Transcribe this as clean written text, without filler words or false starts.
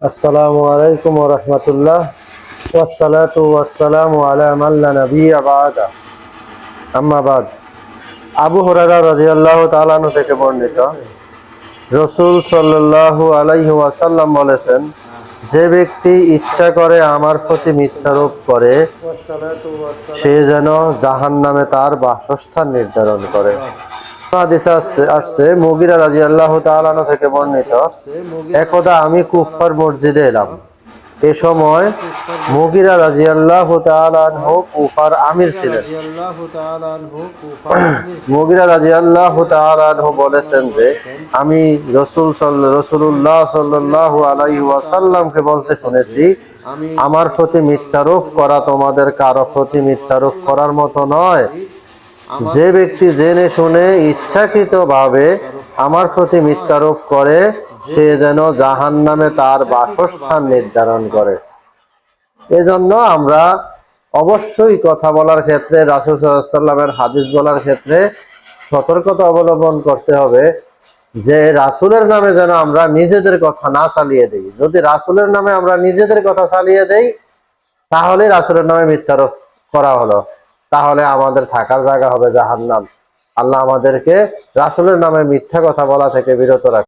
আসসালামু আলাইকুম ওয়া রাহমাতুল্লাহ ওয়াসসালাতু ওয়াসসালামু আলা মান লা নাবিয়্যা বা'দা আম্মা বাদ। আবু হুরায়রা রাদিয়াল্লাহু তাআলা আনহু থেকে বর্ণিত, রাসূল সাল্লাল্লাহু আলাইহি ওয়াসাল্লাম বলেছেন, যে ব্যক্তি ইচ্ছা করে আমার প্রতি মিথ্যারোপ করে সে যেন জাহান্নামে তার বাসস্থান নির্ধারণ করে। হাদিসে আসছে, মুগিরা রাদিয়াল্লাহু তাআলা আনহু থেকে বর্ণিত, একদা আমি কুফার মসজিদে এলাম। এ সময় মুগিরা রাদিয়াল্লাহু তাআলা আনহু কুফার আমির ছিলেন। মুগিরা রাদিয়াল্লাহু তাআলা আনহু বলেছেন যে, আমি রাসূলুল্লাহ সাল্লাল্লাহু আলাইহি ওয়াসাল্লামকে বলতে শুনেছি, আমার প্রতি মিথ্যারোপ করা তোমাদের কারো প্রতি মিথ্যারোপ করার মতো নয়। যে ব্যক্তি জেনে শুনে ইচ্ছাকৃতভাবে আমার প্রতি মিথ্যারোপ করে সে যেন জাহান্নামে তার বাসস্থান নির্ধারণ করে। এজন্য আমরা অবশ্যই কথা বলার ক্ষেত্রে, রাসূল সাল্লাল্লাহু আলাইহি ওয়াসাল্লামের হাদিস বলার ক্ষেত্রে সতর্কতা অবলম্বন করতে হবে যে রাসূলের নামে যেন আমরা নিজেদের কথা না চালিয়ে দিই। যদি রাসূলের নামে আমরা নিজেদের কথা চালিয়ে দেই তাহলে রাসূলের নামে মিথ্যারোপ করা হলো, তাহলে আমাদের থাকার জায়গা হবে জাহান্নাম। আল্লাহ আমাদেরকে রাসূলের নামে মিথ্যা কথা বলা থেকে বিরত রাখে।